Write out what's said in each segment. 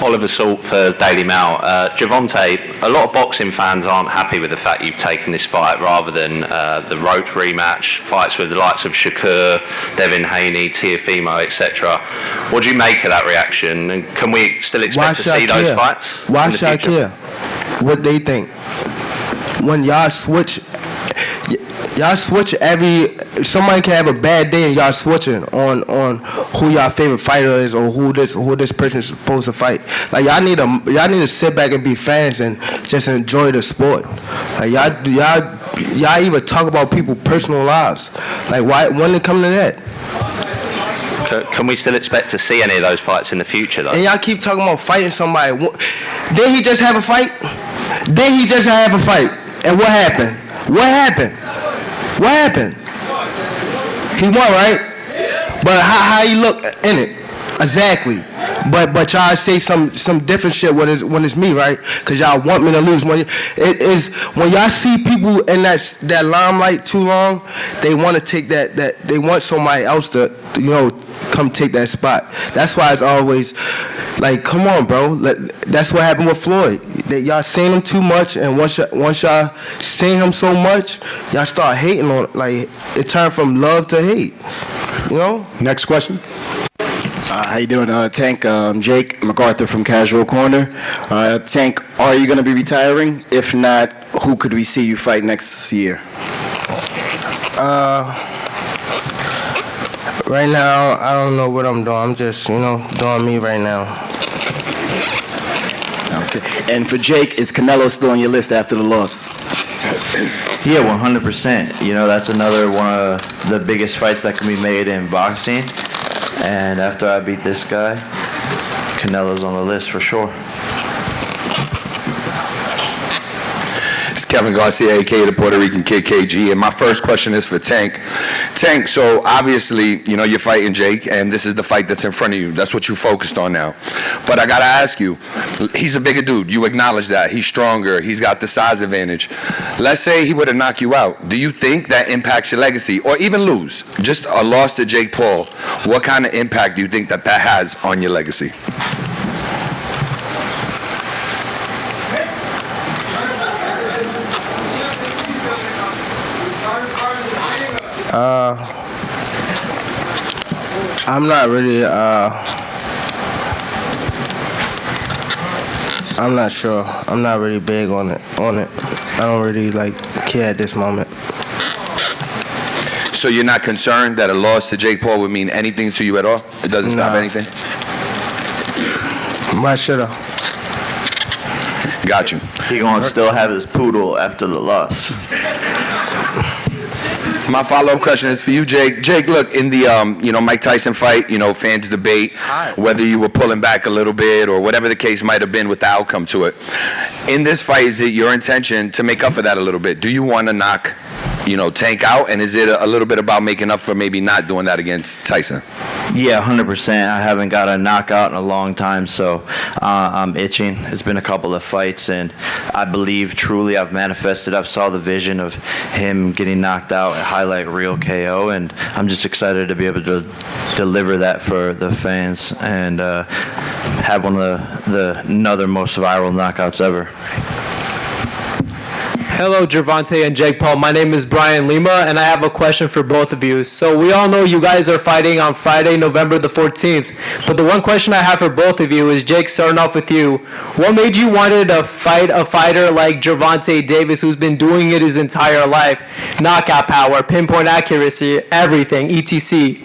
Oliver Salt for Daily Mail. Gervonta, a lot of boxing fans aren't happy with the fact you've taken this fight rather than the Roach rematch, fights with the likes of Shakur, Devin Haney, Teofimo, etc. What do you make of that reaction? And can we still expect to see those fights? Why should I care what they think? When y'all switch somebody can have a bad day and y'all switching on who y'all favorite fighter is or who this person is supposed to fight. Like y'all need to sit back and be fans and just enjoy the sport. Like y'all even talk about people's personal lives. Like why when it come to that? Can we still expect to see any of those fights in the future though? And y'all keep talking about fighting somebody. Did he just have a fight? And what happened? What happened? He won, right? But how he look in it? Exactly. But y'all say some different shit when it's me, right? Because y'all want me to lose. When y'all see people in that limelight too long, they want to take that they want somebody else to come take that spot. That's why it's always like, come on, bro. That's what happened with Floyd. Y'all seen him too much, and once y'all seen him so much, y'all start hating on it. Like it turned from love to hate. Next question. How you doing, Tank? Jake MacArthur from Casual Corner. Tank, are you going to be retiring? If not, who could we see you fight next year? Right now, I don't know what I'm doing. I'm just, doing me right now. Okay. And for Jake, is Canelo still on your list after the loss? Yeah, 100%. That's another one of the biggest fights that can be made in boxing. And after I beat this guy, Canelo's on the list for sure. It's Kevin Garcia, a.k.a. the Puerto Rican Kid, KG. And my first question is for Tank. Tank, so obviously, you're fighting Jake, and this is the fight that's in front of you. That's what you focused on now. But I got to ask you, he's a bigger dude. You acknowledge that. He's stronger. He's got the size advantage. Let's say he would have knocked you out. Do you think that impacts your legacy? Or even lose? Just a loss to Jake Paul. What kind of impact do you think that has on your legacy? I'm not really, I'm not sure. I'm not really big on it. I don't really care at this moment. So you're not concerned that a loss to Jake Paul would mean anything to you at all? It doesn't stop anything? Why should I? Got you. He gonna still have his poodle after the loss. My follow-up question is for you, Jake. Jake, look, in the Mike Tyson fight, fans debate whether you were pulling back a little bit or whatever the case might have been with the outcome to it. In this fight, is it your intention to make up for that a little bit? Do you want to knock, Tank out? And is it a little bit about making up for maybe not doing that against Tyson? Yeah, 100%. I haven't got a knockout in a long time, so I'm itching. It's been a couple of fights, and I believe truly I've manifested. I've saw the vision of him getting knocked out at highlight reel KO, and I'm just excited to be able to deliver that for the fans and have one of another most viral knockouts ever. Hello, Gervonta and Jake Paul. My name is Brian Lima, and I have a question for both of you. So we all know you guys are fighting on Friday, November the 14th. But the one question I have for both of you is, Jake, starting off with you, what made you wanted to fight a fighter like Gervonta Davis, who's been doing it his entire life? Knockout power, pinpoint accuracy, everything, etc.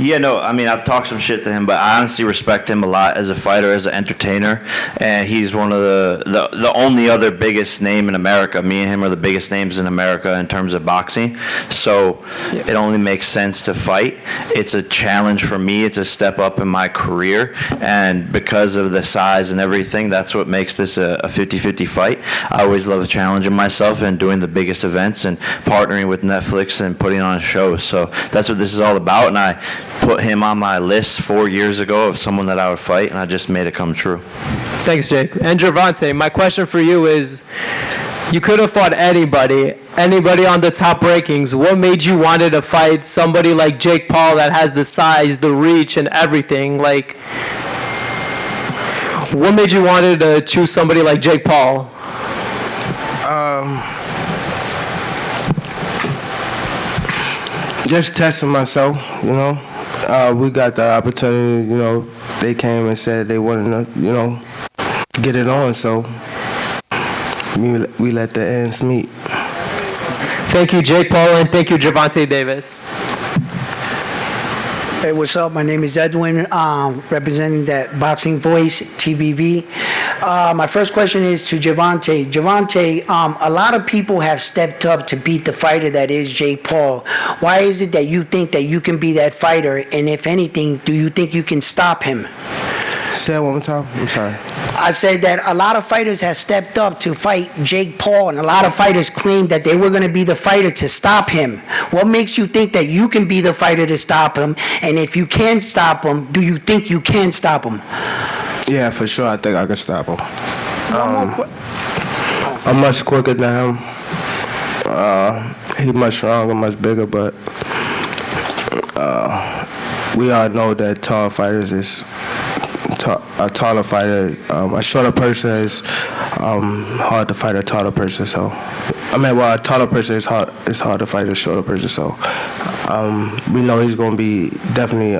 Yeah, no, I've talked some shit to him, but I honestly respect him a lot as a fighter, as an entertainer, and he's one of the only other biggest name in America. Me and him are the biggest names in America in terms of boxing, so it only makes sense to fight. It's a challenge for me. It's a step up in my career, and because of the size and everything, that's what makes this a 50-50 fight. I always love challenging myself and doing the biggest events and partnering with Netflix and putting on shows, so that's what this is all about, and I put him on my list 4 years ago of someone that I would fight, and I just made it come true. Thanks, Jake. And Gervonta, my question for you is, you could have fought anybody on the top rankings. What made you wanted to fight somebody like Jake Paul that has the size, the reach, and everything? what made you wanted to choose somebody like Jake Paul? Just testing myself, you know. We got the opportunity, you know. They came and said they wanted to, you know, get it on, so we let the ends meet. Thank you, Jake Paul, and thank you, Gervonta Davis. Hey, what's up? My name is Edwin, representing that Boxing Voice, TBV. My first question is to Gervonta. Gervonta, a lot of people have stepped up to beat the fighter that is Jake Paul. Why is it that you think that you can be that fighter? And if anything, do you think you can stop him? Say it one more time. I'm sorry. I said that a lot of fighters have stepped up to fight Jake Paul, and a lot of fighters claimed that they were going to be the fighter to stop him. What makes you think that you can be the fighter to stop him? And if you can stop him, do you think you can stop him? Yeah, for sure. I think I can stop him. I'm much quicker than him. He's much stronger, much bigger, but we all know that tall fighters is a taller fighter. A shorter person is hard to fight a taller person. So, a taller person is hard to fight a shorter person. So, we know he's gonna be definitely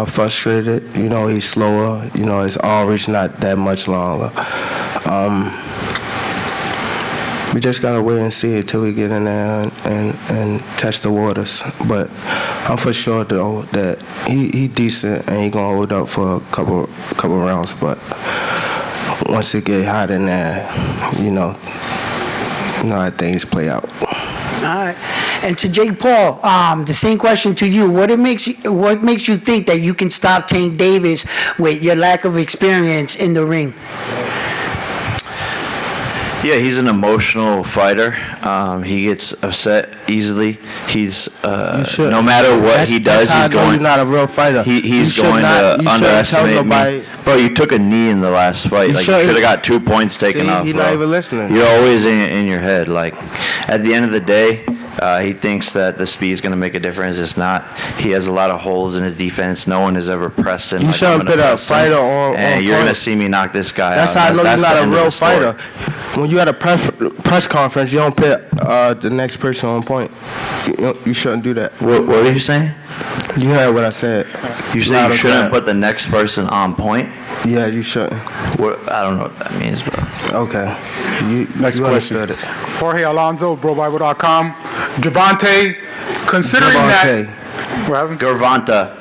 frustrated. You know, he's slower. You know, his arm reach not that much longer. We just gotta wait and see until we get in there and test the waters. But I'm for sure though that he decent and he gonna hold up for a couple rounds. But once it get hot in there, you know how things play out. All right. And to Jake Paul, the same question to you. What makes you think that you can stop Tank Davis with your lack of experience in the ring? Yeah, he's an emotional fighter. He gets upset easily. He's no matter what he does, he's going. You're not a real fighter. He's going to underestimate me. Bro, you took a knee in the last fight. Like you should have got 2 points taken off. He's not even listening. You're always in your head. Like at the end of the day, he thinks that the speed is going to make a difference. It's not. He has a lot of holes in his defense. No one has ever pressed him. You shouldn't put a fighter on. And you're going to see me knock this guy out. That's how I know you're not a real fighter. When you at a press conference, you don't put the next person on point. You shouldn't do that. What were you saying? You heard what I said. You said you shouldn't put the next person on point? Yeah, you shouldn't. I don't know what that means, bro. Okay. Next question. Understood it. Jorge Alonso, BroBible.com. Gervonta, considering that... What happened? Gervonta.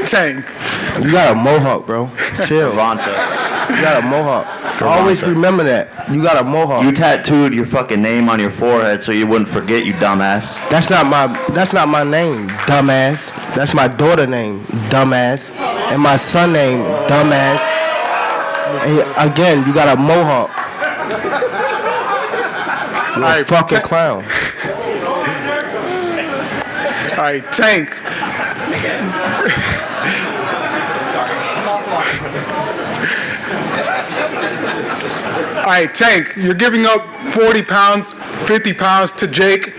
Tank. You got a mohawk, bro. Chill. Gervonta. You got a mohawk. Always remember that. You got a mohawk. You tattooed your fucking name on your forehead so you wouldn't forget, you dumbass. That's not my name, dumbass. That's my daughter name, dumbass. And my son name, dumbass. And again, you got a mohawk. You're a fucking clown. All right, Tank. All right, Tank, you're giving up 40 pounds, 50 pounds to Jake.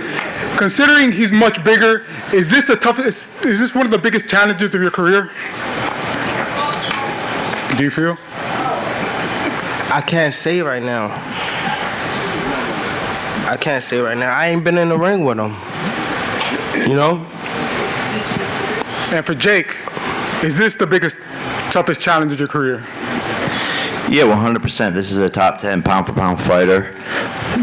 Considering he's much bigger, is this one of the biggest challenges of your career? Do you feel? I can't say right now. I ain't been in the ring with him. You know? And for Jake, is this the biggest, toughest challenge of your career? Yeah, 100%. This is a top 10 pound-for-pound fighter.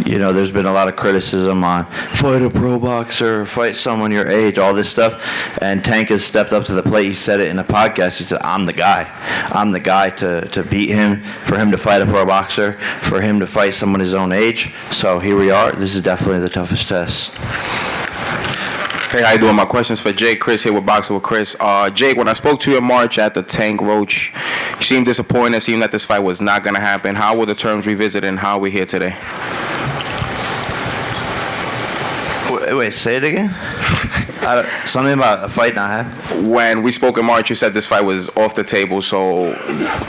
You know, there's been a lot of criticism on fight a pro boxer, fight someone your age, all this stuff. And Tank has stepped up to the plate. He said it in a podcast. He said, I'm the guy. I'm the guy to beat him, for him to fight a pro boxer, for him to fight someone his own age. So here we are. This is definitely the toughest test. Hey, how you doing? My question's for Jake. Chris here with Boxing with Chris. Jake, when I spoke to you in March at the Tank Roach, you seemed disappointed. It seemed that this fight was not going to happen. How were the terms revisited and how are we here today? Wait, say it again? Something about a fight not happening. When we spoke in March, you said this fight was off the table. So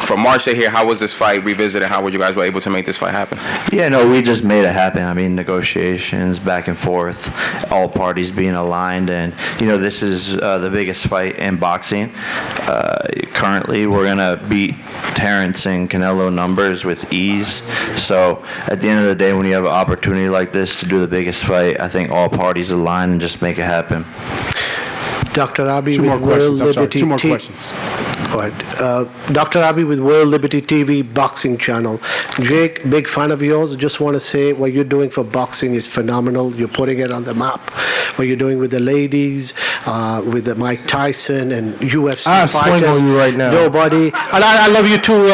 from March to here, how was this fight revisited? How were you guys able to make this fight happen? Yeah, no, we just made it happen. I mean, negotiations back and forth, all parties being aligned, and this is the biggest fight in boxing. Currently, we're gonna beat Terrence and Canelo numbers with ease. So at the end of the day, when you have an opportunity like this to do the biggest fight, I think all parties align and just make it happen. Dr. Abi Two more with World questions. I'm sorry. Liberty Two more T- questions. Go ahead. Dr. Abi with World Liberty TV Boxing Channel. Jake, big fan of yours. Just want to say what you're doing for boxing is phenomenal. You're putting it on the map. What you're doing with the ladies, with the Mike Tyson and UFC I'll fighters. swing on you right now. Nobody. And I love you too,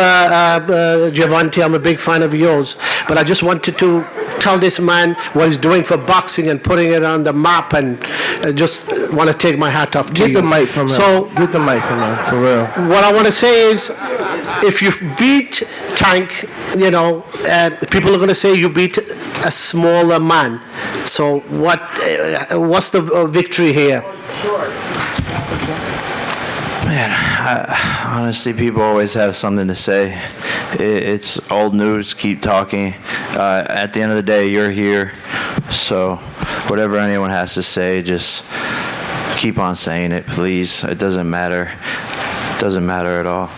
Gervonta. I'm a big fan of yours. But I just wanted to tell this man what he's doing for boxing and putting it on the map, and just want to take my hat off to Get you. the mic from him. So Get the mic from him, for real. what I want to say is, if you beat Tank, people are going to say you beat a smaller man. So what's the victory here? Man, honestly, people always have something to say. It's old news. Keep talking. At the end of the day, you're here. So whatever anyone has to say, just keep on saying it, please. It doesn't matter. It doesn't matter at all.